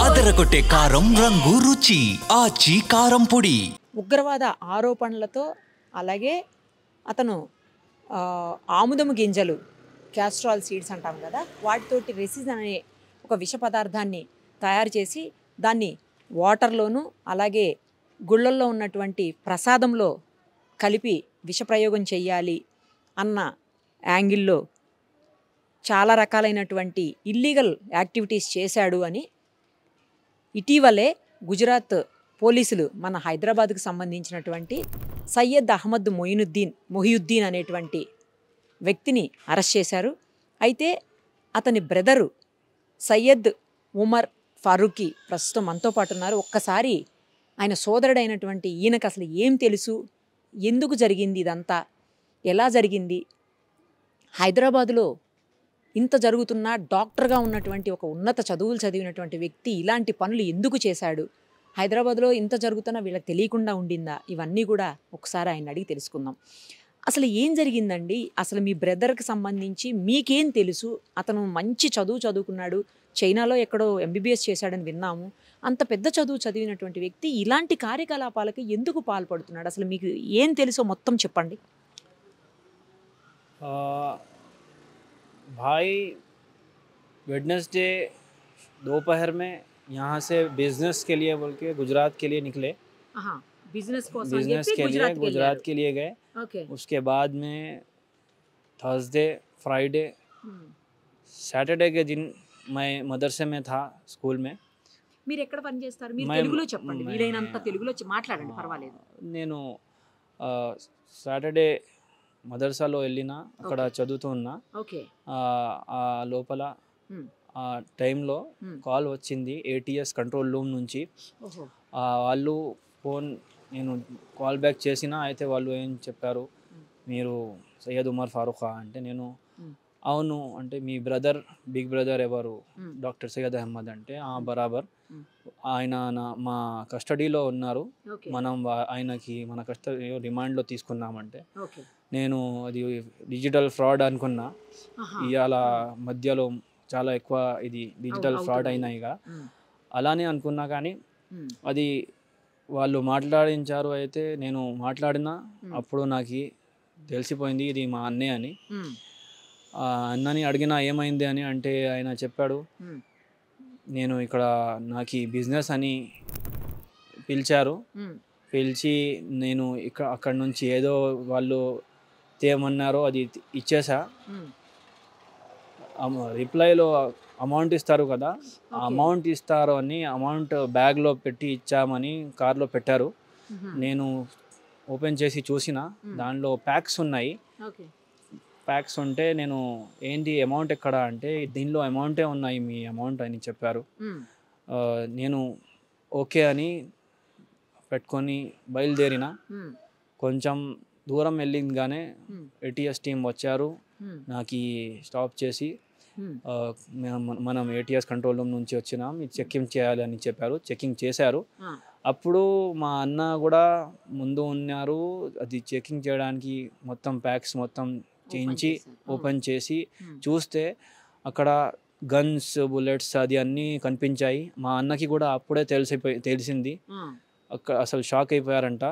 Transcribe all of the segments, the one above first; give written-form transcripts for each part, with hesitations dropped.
అదరగొట్టే కారం రంగు రుచి ఆచి కారం పొడి. ఉగ్రవాద ఆరోపణలతో అలాగే అతను ఆముదము గింజలు క్యాస్ట్రాల్ సీడ్స్ అంటాం కదా, వాటితోటి రెసిన్ అనే ఒక విష పదార్థాన్ని తయారు చేసి దాన్ని వాటర్లోను అలాగే గుళ్ళల్లో ఉన్నటువంటి ప్రసాదంలో కలిపి విషప్రయోగం చెయ్యాలి అన్న యాంగిల్లో చాలా రకాలైనటువంటి ఇల్లీగల్ యాక్టివిటీస్ చేశాడు అని ఇటీవలే గుజరాత్ పోలీసులు మన హైదరాబాద్కు సంబంధించినటువంటి సయ్యద్ అహ్మద్ మొహియుద్దీన్ అనేటువంటి వ్యక్తిని అరెస్ట్ చేశారు. అయితే అతని బ్రదరు సయ్యద్ ఉమర్ ఫారూఖీ ప్రస్తుతం మనతో పాటు ఉన్నారు. ఒక్కసారి ఆయన సోదరుడైనటువంటి ఈయనకు అసలు ఏం తెలుసు, ఎందుకు జరిగింది ఇదంతా, ఎలా జరిగింది, హైదరాబాదులో ఇంత జరుగుతున్నా డాక్టర్గా ఉన్నటువంటి ఒక ఉన్నత చదువులు చదివినటువంటి వ్యక్తి ఇలాంటి పనులు ఎందుకు చేశాడు, హైదరాబాద్లో ఇంత జరుగుతున్నా వీళ్ళకి తెలియకుండా ఉండిందా, ఇవన్నీ కూడా ఒకసారి ఆయన అడిగి తెలుసుకుందాం. అసలు ఏం జరిగిందండి, అసలు మీ బ్రదర్కి సంబంధించి మీకేం తెలుసు? అతను మంచి చదువుకున్నాడు, చైనాలో ఎక్కడో MBBS చేశాడని విన్నాము. అంత పెద్ద చదువు చదివినటువంటి వ్యక్తి ఇలాంటి కార్యకలాపాలకి ఎందుకు పాల్పడుతున్నాడు? అసలు మీకు ఏం తెలుసో మొత్తం చెప్పండి. भाई वेडनेसडे दोपहर में यहाँ से बिजनेस के लिए बोल के गुजरात के लिए निकले। बिजनेस के लिए गए। उसके बाद में थर्सडे फ्राइडे सैटरडे के दिन मैं मदरसे में था, स्कूल में. మీరు ఎక్కడ పని చేస్తారు? మీరు తెలుగులో చెప్పండి, వీలైనంత తెలుగులో మాట్లాడండి, పర్వాలేదు. నేను సాటర్డే మదర్సాలో వెళ్ళిన, అక్కడ చదువుతూ ఉన్నా. ఆ లోపల ఆ టైంలో కాల్ వచ్చింది ATS కంట్రోల్ రూమ్ నుంచి. వాళ్ళు ఫోన్ నేను కాల్ బ్యాక్ చేసిన, అయితే వాళ్ళు ఏం చెప్పారు, మీరు సయ్యద్ ఉమర్ ఫారూఖా అంటే, నేను అవును అంటే, మీ బ్రదర్ బిగ్ బ్రదర్ ఎవరు, డాక్టర్ సయ్యద్ అహ్మద్ అంటే, బరాబర్ ఆయన మా కస్టడీలో ఉన్నారు, మనం ఆయనకి మన కస్టడీలో రిమాండ్లో తీసుకున్నామంటే, నేను అది డిజిటల్ ఫ్రాడ్ అనుకున్నా. ఇవాళ మధ్యలో చాలా ఎక్కువ ఇది డిజిటల్ ఫ్రాడ్ అయినాయిగా, అలానే అనుకున్నా. కానీ అది వాళ్ళు మాట్లాడించారు. అయితే నేను మాట్లాడినా, అప్పుడు నాకు తెలిసిపోయింది ఇది మా అన్నే అని. అన్నని అడిగినా ఏమైంది అని అంటే, ఆయన చెప్పాడు, నేను ఇక్కడ నాకు బిజినెస్ అని పిలిచారు, పిలిచి నేను అక్కడి నుంచి ఏదో వాళ్ళు తేమన్నారో అది ఇచ్చేసా. రిప్లైలో అమౌంట్ ఇస్తారు కదా, అమౌంట్ ఇస్తారు అని అమౌంట్ బ్యాగ్లో పెట్టి ఇచ్చామని కార్లో పెట్టారు. నేను ఓపెన్ చేసి చూసిన, దానిలో ప్యాక్స్ ఉన్నాయి. ప్యాక్స్ ఉంటే నేను ఏంటి అమౌంట్ ఎక్కడ అంటే, దీనిలో అమౌంటే ఉన్నాయి, మీ అమౌంట్ అని చెప్పారు. నేను ఓకే అని పెట్టుకొని బయలుదేరిన. కొంచెం దూరం వెళ్ళిందిగానే ATS టీం వచ్చారు, నాకు స్టాప్ చేసి, మనం ATS కంట్రోల్ రూమ్ నుంచి వచ్చినాం, ఇది చెకింగ్ చేయాలి అని చెప్పారు. చెకింగ్ చేశారు. అప్పుడు మా అన్న కూడా ముందు ఉన్నారు. అది చెకింగ్ చేయడానికి మొత్తం ప్యాక్స్ మొత్తం చేయించి ఓపెన్ చేసి చూస్తే అక్కడ గన్స్, బుల్లెట్స్ అది అన్నీ కనిపించాయి. మా అన్నకి కూడా అప్పుడే తెలిసింది. అక్కడ అసలు షాక్ అయిపోయారంట.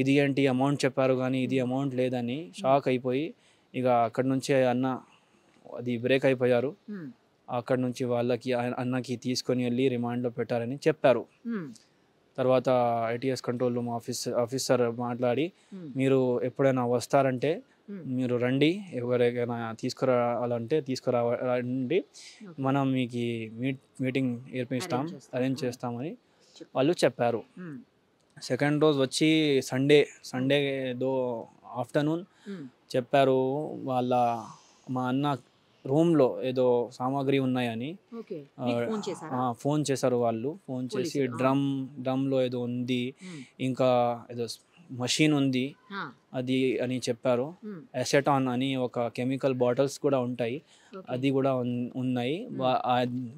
ఇది ఏంటి అమౌంట్ చెప్పారు కానీ ఇది అమౌంట్ లేదని షాక్ అయిపోయి, ఇక అక్కడి నుంచి అన్న అది బ్రేక్ అయిపోయారు. అక్కడి నుంచి వాళ్ళకి అన్నకి తీసుకొని వెళ్ళి రిమాండ్లో పెట్టారని చెప్పారు. తర్వాత ATS కంట్రోల్ రూమ్ ఆఫీసర్ మాట్లాడి, మీరు ఎప్పుడైనా వస్తారంటే మీరు రండి, ఎవరికైనా తీసుకురావాలంటే తీసుకురావండి, మనం మీకు మీటింగ్ ఏర్పిస్తాం, అరేంజ్ చేస్తామని వాళ్ళు చెప్పారు. సెకండ్ రోజు వచ్చి సండే ఆఫ్టర్నూన్ చెప్పారు, మా అన్న రూమ్లో ఏదో సామాగ్రి ఉన్నాయని ఫోన్ చేశారు. వాళ్ళు ఫోన్ చేసి డ్రమ్లో ఏదో ఉంది, ఇంకా ఏదో మషిన్ ఉంది అది అని చెప్పారు. అసెటాన్ అని ఒక కెమికల్ బాటిల్స్ కూడా ఉంటాయి, అది కూడా ఉన్నాయి.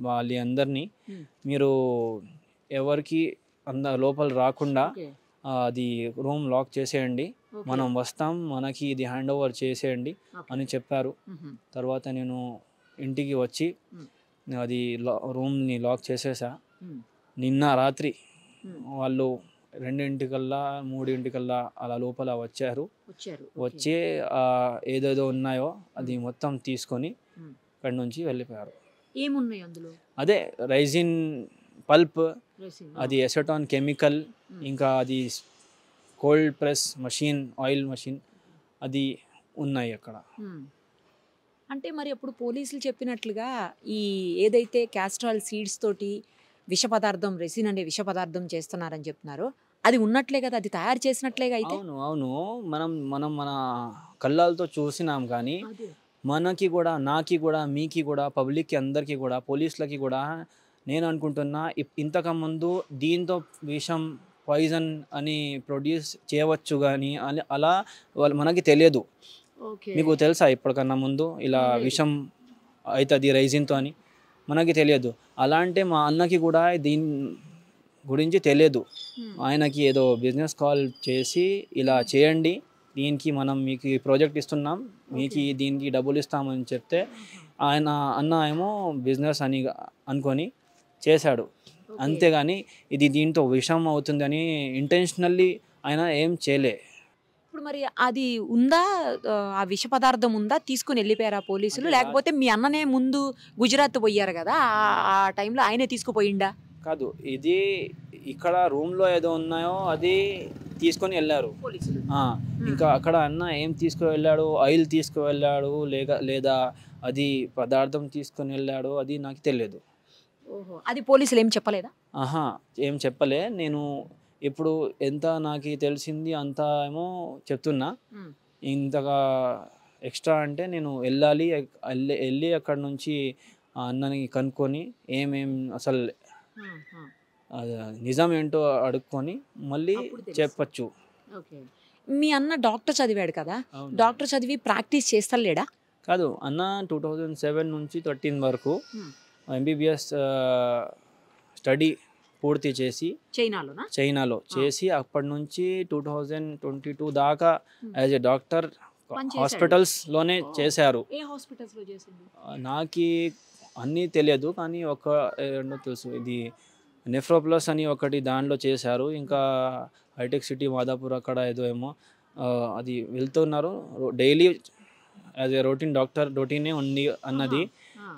వాళ్ళందరినీ మీరు ఎవరికి లోపల రాకుండా అది రూమ్ లాక్ చేసేయండి, మనం వస్తాం, మనకి ఇది హ్యాండ్ ఓవర్ చేసేయండి అని చెప్పారు. తర్వాత నేను ఇంటికి వచ్చి అది రూమ్ని లాక్ చేసేసా. నిన్న రాత్రి వాళ్ళు 2:00కల్లా 3:00కల్లా అలా లోపల వచ్చారు. వచ్చి ఏదేదో ఉన్నాయో అది మొత్తం తీసుకొని అక్కడి నుంచి వెళ్ళిపోయారు. ఏమున్నాయి అందులో? అదే రైజిన్ పల్ప్, అది ఎసెటాన్ కెమికల్, ఇంకా అది cold press machine, oil machine అది ఉన్నాయి అక్కడ. అంటే మరి అప్పుడు పోలీసులు చెప్పినట్లుగా ఈ ఏదైతే క్యాస్ట్రాల్ సీడ్స్ తోటి విష పదార్థం, రెసిన్ అనే విష పదార్థం చేస్తున్నారని చెప్తున్నారో అది ఉన్నట్లే కదా, అది తయారు చేసినట్లేగా అయితే? అవును మనం మన కళ్ళాలతో చూసినాం, కానీ మనకి కూడా, నాకి కూడా, మీకి కూడా, పబ్లిక్కి అందరికీ కూడా, పోలీసులకి కూడా నేను అనుకుంటున్నా ఇంతకుముందు దీంతో విషం పాయిజన్ అని ప్రొడ్యూస్ చేయవచ్చు కానీ అలా మనకి తెలియదు. మీకు తెలుసా ఇప్పటికన్నా ముందు ఇలా విషం అవుతుంది రైజిన్తో అని? మనకి తెలియదు. అలాంటి మా అన్నకి కూడా దీని గురించి తెలియదు. ఆయనకి ఏదో బిజినెస్ కాల్ చేసి ఇలా చేయండి, దీనికి మనం మీకు ప్రాజెక్ట్ ఇస్తున్నాం, మీకు దీనికి డబ్బులు ఇస్తామని చెప్తే అన్న ఏమో బిజినెస్ అని అనుకొని చేశాడు. అంతేగాని ఇది దీంతో విషం అవుతుందని ఇంటెన్షనల్లీ ఆయన ఏం చేయలే. ఇప్పుడు మరి అది ఉందా, ఆ విష పదార్థం ఉందా? తీసుకుని వెళ్ళిపోయారా పోలీసులు? లేకపోతే మీ అన్ననే ముందు గుజరాత్ పోయారు కదా, ఆ టైంలో ఆయనే తీసుకుపోయిండా? కాదు, ఇది ఇక్కడ రూమ్లో ఏదో ఉన్నాయో అది తీసుకొని వెళ్ళారు పోలీసులు. ఇంకా అక్కడ అన్న ఏం తీసుకువెళ్ళాడు, ఆయిల్ తీసుకువెళ్ళాడు లేదా అది పదార్థం తీసుకొని వెళ్ళాడు అది నాకు తెలియదు. అది పోలీసులు ఏం చెప్పలేదా? ఏం చెప్పలే. నేను ఇప్పుడు ఎంత నాకు తెలిసింది అంత ఏమో చెప్తున్నా. ఇంతగా ఎక్స్ట్రా అంటే నేను వెళ్ళి అక్కడ నుంచి అన్నని కనుక్కొని ఏమేం అసలు నిజం ఏంటో అడుక్కొని మళ్ళీ చెప్పచ్చు. మీ అన్న డాక్టర్ చదివాడు కదా, డాక్టర్ చదివి ప్రాక్టీస్ చేస్తలేడా? కాదు, అన్న 2007 నుంచి 13 వరకు MBBS స్టడీ పూర్తి చేసి చైనాలో చేసి అప్పటి నుంచి 2022 దాకా యాజ్ ఎ డాక్టర్ హాస్పిటల్స్లోనే చేశారు. నాకు అన్నీ తెలియదు కానీ రెండో తెలుసు, ఇది నెఫ్రోప్లస్ అని ఒకటి దాంట్లో చేశారు. ఇంకా హైటెక్ సిటీ మాదాపూర్ అక్కడ ఏమో అది వెళ్తున్నారు డైలీ యాజ్ ఏ రొటీనే ఉంది అన్నది.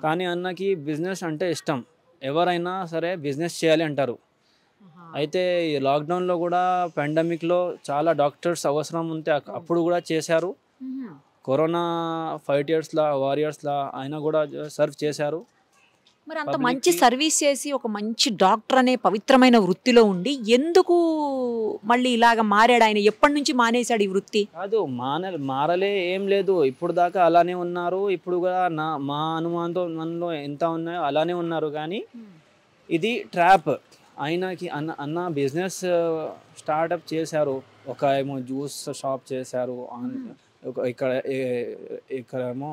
కానీ అన్నకి బిజినెస్ అంటే ఇష్టం, ఎవరైనా సరే బిజినెస్ చేయాలి అంటారు. అయితే ఈ లాక్డౌన్లో కూడా పాండమిక్లో చాలా డాక్టర్స్ అవసరం ఉంటే అప్పుడు కూడా చేశారు. కరోనా 5 yearsలా వారియర్స్లా ఆయన కూడా సర్వ్ చేశారు. మరి అంత మంచి సర్వీస్ చేసి ఒక మంచి డాక్టర్ అనే పవిత్రమైన వృత్తిలో ఉండి ఎందుకు మళ్ళీ ఇలాగ మారాడు ఆయన? ఎప్పటి నుంచి మానేశాడు ఈ వృత్తి? కాదు, మారలే ఏం లేదు, ఇప్పుడు దాకా అలానే ఉన్నారు. ఇప్పుడు కూడా మా అనుమానంతో మనలో ఎంత ఉన్నాయో అలానే ఉన్నారు. కానీ ఇది ట్రాప్. ఆయనకి అన్న బిజినెస్ స్టార్ట్అప్ చేశారు. ఒక ఏమో జ్యూస్ షాప్ చేశారు, ఇక్కడేమో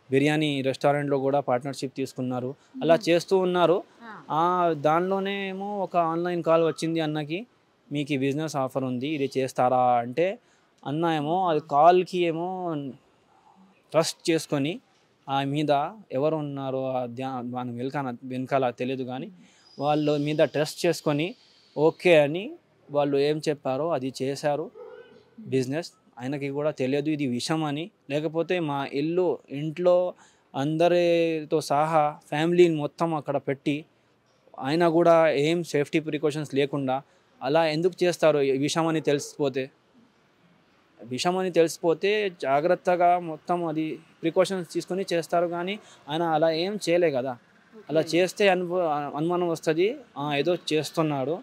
బిర్యానీ రెస్టారెంట్లో కూడా పార్ట్నర్షిప్ తీసుకున్నారు. అలా చేస్తూ ఉన్నారు. దానిలోనే ఏమో ఒక ఆన్లైన్ కాల్ వచ్చింది అన్నకి, మీకు బిజినెస్ ఆఫర్ ఉంది, ఇది చేస్తారా అంటే అన్న ఏమో అది కాల్కి ఏమో ట్రస్ట్ చేసుకొని ఆ మీద ఎవరు ఉన్నారో మనం వెనకాల తెలియదు కానీ వాళ్ళ మీద ట్రస్ట్ చేసుకొని ఓకే అని వాళ్ళు ఏం చెప్పారో అది చేశారు బిజినెస్. ఆయనకి కూడా తెలియదు ఇది విషయం అని. లేకపోతే మా ఇంట్లో అందరితో సహా ఫ్యామిలీని మొత్తం అక్కడ పెట్టి ఆయన కూడా ఏం సేఫ్టీ ప్రికాషన్స్ లేకుండా అలా ఎందుకు చేస్తారు? విషం అని తెలిసిపోతే జాగ్రత్తగా మొత్తం అది ప్రికాషన్స్ తీసుకొని చేస్తారు. కానీ ఆయన అలా ఏం చేయలే కదా. అలా చేస్తే అనుమానం వస్తుంది, ఏదో చేస్తున్నాడు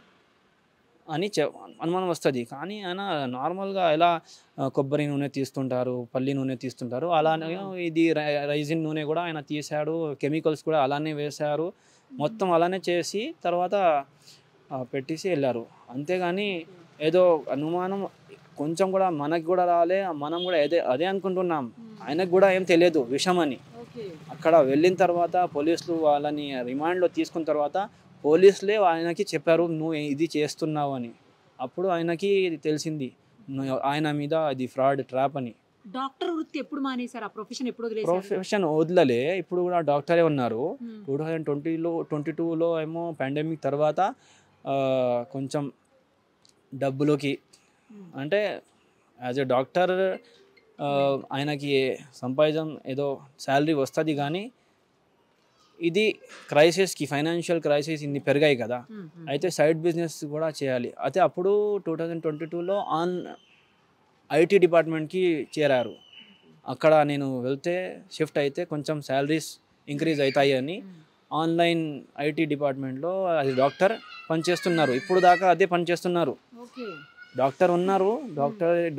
అని అనుమానం వస్తుంది. కానీ ఆయన నార్మల్గా ఎలా కొబ్బరి నూనె తీస్తుంటారు, పల్లి నూనె తీస్తుంటారు, అలానే ఇది రైజిన్ నూనె కూడా ఆయన తీశాడు, కెమికల్స్ కూడా అలానే వేశారు, మొత్తం అలానే చేసి తర్వాత పెట్టేసి వెళ్ళారు. అంతేగాని ఏదో అనుమానం కొంచెం కూడా మనకి కూడా రాలే, మనం కూడా అదే అనుకుంటున్నాం. ఆయనకు కూడా ఏం తెలియదు విషయం అని. అక్కడ వెళ్ళిన తర్వాత పోలీసులు వాళ్ళని రిమాండ్లో తీసుకున్న తర్వాత పోలీసులే ఆయనకి చెప్పారు నువ్వు ఇది చేస్తున్నావు అని. అప్పుడు ఆయనకి తెలిసింది ఆయన మీద అది ఫ్రాడ్ ట్రాప్ అని. డాక్టర్ వృత్తి ఎప్పుడు మానేశారు? ఆ ప్రొఫెషన్ ఎప్పుడు వదిలేశారు? ప్రొఫెషన్ వదలలే, ఇప్పుడు కూడా డాక్టరే ఉన్నారు. 2022లో ఏమో పాండమిక్ తర్వాత కొంచెం డబ్బులోకి అంటే యాజ్ ఎ డాక్టర్ ఆయనకి సంపాదన ఏదో శాలరీ వస్తుంది, కానీ ఇది క్రైసిస్కి ఫైనాన్షియల్ క్రైసిస్ ఇన్ని పెరిగాయి కదా, అయితే సైడ్ బిజినెస్ కూడా చేయాలి. అయితే అప్పుడు 2022లో ఐటీ డిపార్ట్మెంట్కి చేరారు. అక్కడ నేను వెళ్తే షిఫ్ట్ అయితే కొంచెం శాలరీస్ ఇంక్రీజ్ అవుతాయి అని ఆన్లైన్ ఐటీ డిపార్ట్మెంట్లో అది డాక్టర్ పనిచేస్తున్నారు. ఇప్పుడు దాకా అదే పనిచేస్తున్నారు. డాక్టర్ ఉన్నారు,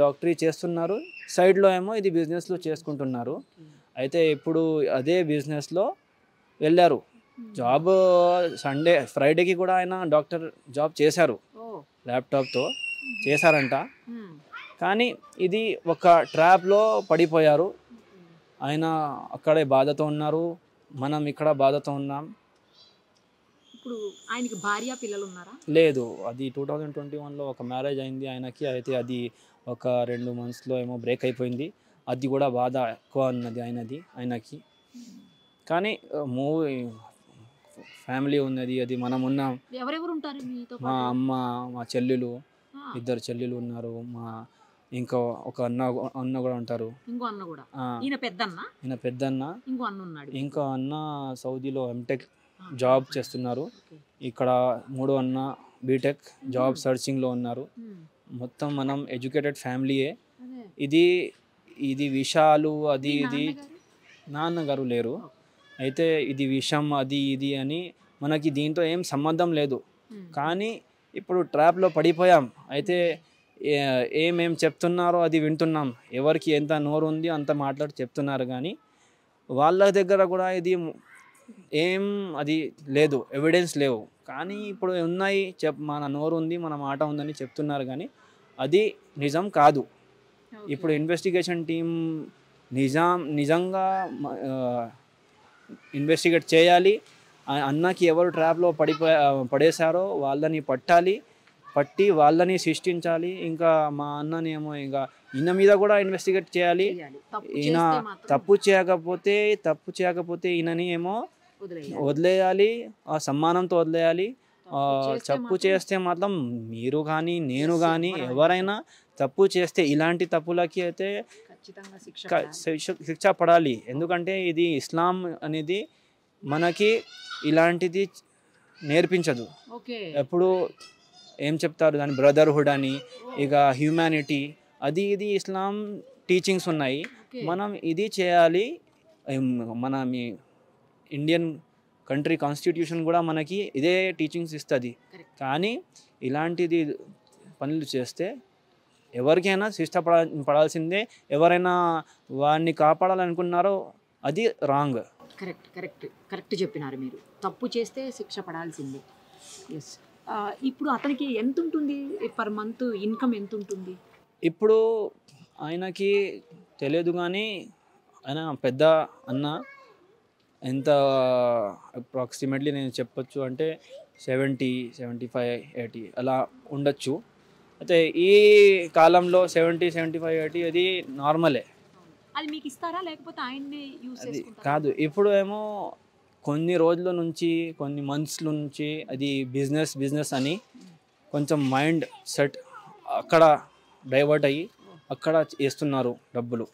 డాక్టరీ చేస్తున్నారు, సైడ్లో ఏమో ఇది బిజినెస్లో చేసుకుంటున్నారు. అయితే ఇప్పుడు అదే బిజినెస్లో వెళ్ళారు. జాబ్ సండే ఫ్రైడేకి కూడా ఆయన డాక్టర్ జాబ్ చేశారు, ల్యాప్టాప్తో చేశారంట. కానీ ఇది ఒక ట్రాప్లో పడిపోయారు. ఆయన అక్కడే బాధతో ఉన్నారు, మనం ఇక్కడ బాధతో ఉన్నాం. ఇప్పుడు ఆయనకి భార్య పిల్లలు ఉన్నారా? లేదు, అది 2021లో ఒక మ్యారేజ్ అయింది ఆయనకి. అయితే అది ఒక 2 monthsలో ఏమో బ్రేక్ అయిపోయింది. అది కూడా బాధ ఎక్కువ ఉన్నది ఆయనకి. కానీ మూవీ ఫ్యామిలీ ఉన్నది, అది మనం ఉన్నాం. ఎవరెవరు ఉంటారు మీతో? మా అమ్మ, మా చెల్లెలు, 2 చెల్లెలు ఉన్నారు. ఇంకా ఒక అన్న కూడా ఉంటారు. ఇంకో అన్న కూడా? ఈయన పెద్దన్న, ఇంకో అన్న సౌదీలో ఎంటెక్ జాబ్ చేస్తున్నారు. ఇక్కడ 3వ అన్న బీటెక్ జాబ్ సర్చింగ్లో ఉన్నారు. మొత్తం మనం ఎడ్యుకేటెడ్ ఫ్యామిలీయే. ఇది విషయాలు అది ఇది నాన్నగారు లేరు. అయితే ఇది విషయం అది ఇది అని మనకి దీంతో ఏం సంబంధం లేదు. కానీ ఇప్పుడు ట్రాప్లో పడిపోయాం. అయితే ఏమేం చెప్తున్నారో అది వింటున్నాం. ఎవరికి ఎంత నోరు ఉంది అంత మాట్లాడి చెప్తున్నారు, కానీ వాళ్ళ దగ్గర కూడా ఇది ఏం అది లేదు, ఎవిడెన్స్ లేవు. కానీ ఇప్పుడు ఉన్నాయి, మన నోరు ఉంది, మన మాట ఉందని చెప్తున్నారు, కానీ అది నిజం కాదు. ఇప్పుడు ఇన్వెస్టిగేషన్ టీం నిజంగా ఇన్వెస్టిగేట్ చేయాలి. అన్నకి ఎవరు ట్రాప్లో పడేశారో వాళ్ళని పట్టి వాళ్ళని శిక్షించాలి. ఇంకా మా అన్నని ఏమో ఇంకా ఈయన మీద కూడా ఇన్వెస్టిగేట్ చేయాలి. ఈయన తప్పు చేయకపోతే ఈయనని ఏమో వదిలేయాలి, ఆ సమ్మానంతో వదిలేయాలి. తప్పు చేస్తే మాత్రం మీరు కానీ నేను కానీ ఎవరైనా తప్పు చేస్తే ఇలాంటి తప్పులకి అయితే శిక్ష పడాలి. ఎందుకంటే ఇది ఇస్లాం అనేది మనకి ఇలాంటిది నేర్పించదు. ఎప్పుడు ఏం చెప్తారు దాని బ్రదర్హుడ్ అని, ఇక హ్యూమానిటీ, అది ఇది ఇస్లాం టీచింగ్స్ ఉన్నాయి. మనం ఇది చేయాలి. మన మీ ఇండియన్ కంట్రీ కాన్స్టిట్యూషన్ కూడా మనకి ఇదే టీచింగ్స్ ఇస్తుంది. కానీ ఇలాంటిది పనులు చేస్తే ఎవరికైనా శిక్ష పడాల్సిందే. ఎవరైనా వాడిని కాపాడాలనుకున్నారో అది రాంగ్. కరెక్ట్ చెప్పినారు మీరు. తప్పు చేస్తే శిక్ష పడాల్సిందే. ఎస్. ఇప్పుడు అతనికి ఎంత ఉంటుంది పర్ మంత్ ఇన్కమ్ ఎంత ఉంటుంది? ఇప్పుడు ఆయనకి తెలియదు, కానీ ఆయన పెద్ద అన్న ఎంత అప్రాక్సిమేట్లీ నేను చెప్పొచ్చు అంటే 70, 75, 80 అలా ఉండొచ్చు. అయితే ఈ కాలంలో 70, 75, 80 అది నార్మలే. అది మీకు ఇస్తారా లేకపోతే ఆయన్నే యూస్ చేసుకుంటారా? కాదు, ఇప్పుడు ఏమో కొన్ని రోజుల నుంచి కొన్ని మంత్స్ల నుంచి అది బిజినెస్ అని కొంచెం మైండ్ సెట్ అక్కడ డైవర్ట్ అయ్యి అక్కడ వేస్తున్నారు డబ్బులు.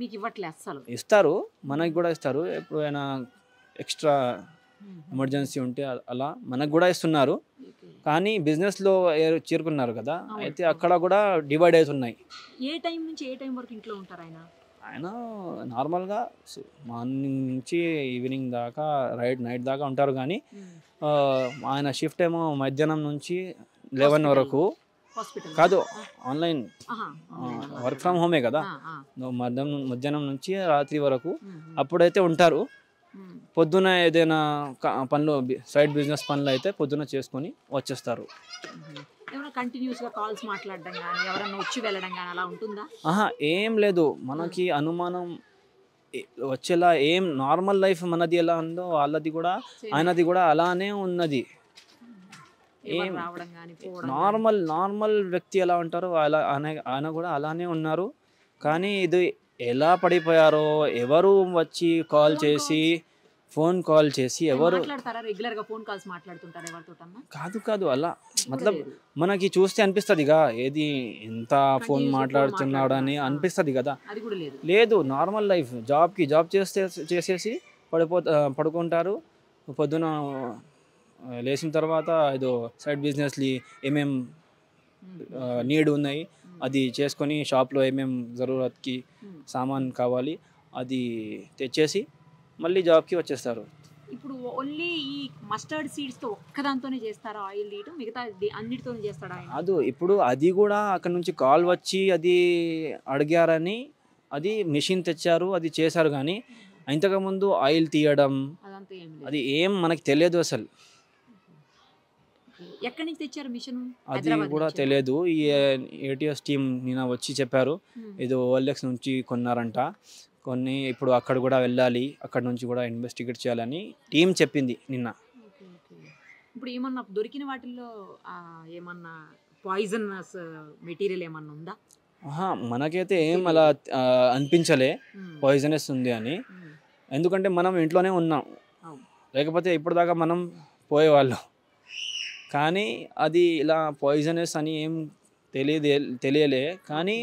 మీకు ఇవ్వట్లే అస్సలు? ఇస్తారు, మనకి కూడా ఇస్తారు. ఎప్పుడైనా ఎక్స్ట్రా ఎమర్జెన్సీ ఉంటే అలా మనకు కూడా ఇస్తున్నారు. కానీ బిజినెస్లో చేరుకున్నారు కదా, అయితే అక్కడ కూడా డివైడ్ అవుతున్నాయి. ఏ టైం నుంచి ఏ టైం వరకు ఇంట్లో ఉంటారు ఆయన? ఆయన నార్మల్గా మార్నింగ్ నుంచి ఈవినింగ్ దాకా నైట్ దాకా ఉంటారు. కానీ ఆయన షిఫ్ట్ ఏమో మధ్యాహ్నం నుంచి 11 వరకు. కాదు, ఆన్లైన్ వర్క్ ఫ్రమ్ హోమే కదా, మధ్యాహ్నం నుంచి రాత్రి వరకు అప్పుడైతే ఉంటారు. పొద్దున ఏదైనా పనులు సైడ్ బిజినెస్ పనులు అయితే పొద్దున చేసుకొని వచ్చేస్తారు. కంటిన్యూస్గా కాల్స్ మాట్లాడడం కానీ ఎవరన్నా వచ్చి వెళ్ళడం కానీ అలా ఉంటుందా? ఏం లేదు, మనకి అనుమానం వచ్చేలా ఏం నార్మల్ లైఫ్ మనది ఎలా ఉందో వాళ్ళది కూడా ఆయనది కూడా అలానే ఉన్నది. ఏం నార్మల్ వ్యక్తి ఎలా ఉంటారో ఆయన కూడా అలానే ఉన్నారు. కానీ ఇది ఎలా పడిపోయారో, ఎవరు వచ్చి ఫోన్ కాల్ చేసి ఎవరు మాట్లాడతారా రెగ్యులర్ గా ఫోన్ కాల్స్ మాట్లాడుతుంటారా ఎవరితోటన్నా? కాదు అలా మతలబ్ మనకి చూస్తే అనిపిస్తుంది ఏది ఎంత ఫోన్ మాట్లాడుతున్నాడు అని అనిపిస్తుంది కదా. అది కూడా లేదు. లేదు, నార్మల్ లైఫ్. జాబ్ చేసేసి పడుకుంటారు. పొద్దున లేచిన తర్వాత ఏదో సైడ్ బిజినెస్లు ఏమేం నీడ్ ఉన్నాయి అది చేసుకొని షాప్లో ఏమేం జరూరత్కి సామాన్ కావాలి అది తెచ్చేసి మళ్ళీ జాబ్కి వచ్చేస్తారు. ఇప్పుడు ఓన్లీ ఈ మస్టర్డ్ సీడ్స్ తో ఒక్కదాంతోనే చేస్తారా ఆయిల్ తీయటం? మిగతా అన్నిటితోనే చేస్తాడా? అది ఇప్పుడు అది కూడా అక్కడ నుంచి కాల్ వచ్చి అది అడిగారని అది మిషన్ తెచ్చారు, అది చేశారు. కానీ ఇంతకుముందు ఆయిల్ తీయడం అది ఏం మనకి తెలియదు అసలు. ఎక్కడి నుంచి తెచ్చారు మిషన్? అది కూడా తెలియదు. ఈ ఏటీఎస్ టీం నిన్న వచ్చి చెప్పారు ఇది ఓఎల్ఎక్స్ నుంచి కొన్నారంట. ఇప్పుడు అక్కడ కూడా వెళ్ళాలి, అక్కడ నుంచి కూడా ఇన్వెస్టిగేట్ చేయాలని టీం చెప్పింది నిన్న. ఇప్పుడు ఏమన్నా దొరికిన వాటిల్లో ఏమన్నా పాయిజనస్ మెటీరియల్ ఏమన్నా ఉందా? మనకైతే ఏం అలా అనిపించలే పాయిజనస్ ఉంది అని. ఎందుకంటే మనం ఇంట్లోనే ఉన్నాం, లేకపోతే ఇప్పటిదాకా మనం పోయేవాళ్ళం. కానీ అది ఇలా పాయిజనస్ అని ఏం తెలియలే. కానీ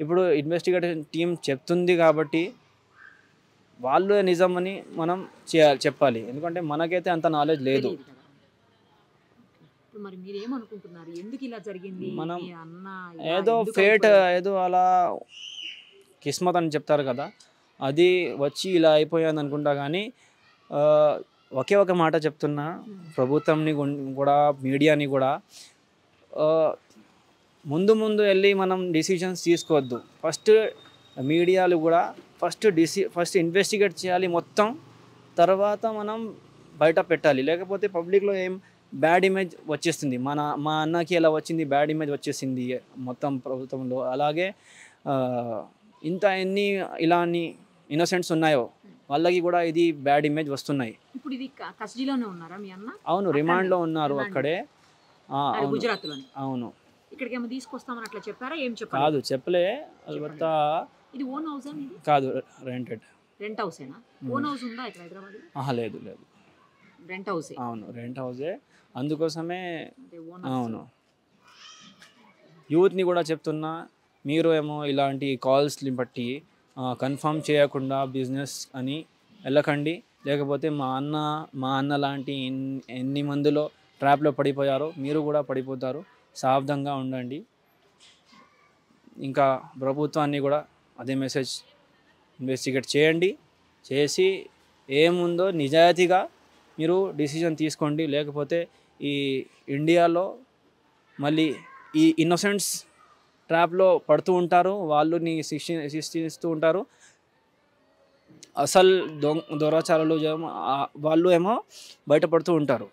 ఇప్పుడు ఇన్వెస్టిగేషన్ టీం చెప్తుంది కాబట్టి వాళ్ళు నిజమని మనం చెప్పాలి. ఎందుకంటే మనకైతే అంత నాలెడ్జ్ లేదు. మరి మీరు ఏమనుకుంటున్నారు, ఎందుకు ఇలా జరిగింది? మనం ఏదో ఫేట్, ఏదో అలా కిస్మత్ అని చెప్తారు కదా, అది వచ్చి ఇలా అయిపోయింది అనుకుంటా. కానీ ఒకే ఒక మాట చెప్తున్నా, ప్రభుత్వంని కూడా మీడియాని కూడా ముందు వెళ్ళి మనం డిసిషన్స్ తీసుకోవద్దు. ఫస్ట్ మీడియాలు కూడా ఫస్ట్ ఇన్వెస్టిగేట్ చేయాలి మొత్తం, తర్వాత మనం బయట పెట్టాలి. లేకపోతే పబ్లిక్లో ఏం బ్యాడ్ ఇమేజ్ వచ్చేస్తుంది. మా అన్నకి ఎలా వచ్చింది, బ్యాడ్ ఇమేజ్ వచ్చేసింది మొత్తం ప్రభుత్వంలో. అలాగే ఎన్ని ఇలాంటి ఇన్నోసెంట్స్ ఉన్నాయో వాళ్ళకి కూడా ఇది బ్యాడ్ ఇమేజ్ వస్తున్నాయి. ఇప్పుడు ఇది కస్టడీలోనే ఉన్నారా మీ అన్న? అవును, రిమాండ్లో ఉన్నారు అక్కడే. గుజరాత్లోనే. అవును. ఇక్కడికి ఏమో తీసుకొస్తామని అట్లా చెప్పారా? ఏం చెప్పారు? కాదు, చెప్పలే. అల్బత్తా ఇది ఓన్ హౌస్ కాదు, రెంట్ హౌసేనా? ఓన్ హౌస్ ఉందా ఇక్కడ హైదరాబాద్? లేదు. రెంట్ హౌసే. అవును, రెంట్ హౌసే. అందుకోసమే అవును యూత్ని కూడా చెప్తున్నా, మీరు ఏమో ఇలాంటి కాల్స్ని బట్టి కన్ఫర్మ్ చేయకుండా బిజినెస్ అని వెళ్ళకండి. లేకపోతే మా అన్న లాంటి ఎన్ని మందిలో ట్రాప్లో పడిపోయారో మీరు కూడా పడిపోతారు. సావధానంగా ఉండండి. ఇంకా ప్రభుత్వాన్ని కూడా అదే మెసేజ్, ఇన్వెస్టిగేట్ చేయండి. చేసి ఏముందో నిజాయితీగా మీరు డిసిజన్ తీసుకోండి. లేకపోతే ఈ ఇండియాలో మళ్ళీ ఈ ఇన్నోసెంట్స్ ట్రాప్లో పడుతూ ఉంటారు, వాళ్ళని శిక్షిస్తూ ఉంటారు. అసలు దొరాచారాలు వాళ్ళు ఏమో బయటపడుతూ ఉంటారు.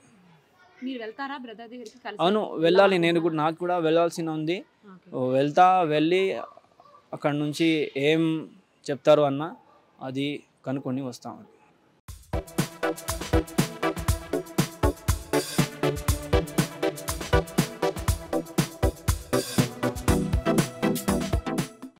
మీరు వెళ్తారా బ్రదర్ దగ్గరికి? అవును, వెళ్ళాలి. నాకు కూడా వెళ్ళాల్సిన ఉంది. వెళ్ళి అక్కడ నుంచి ఏం చెప్తారు అన్న అది కనుక్కొని వస్తాం.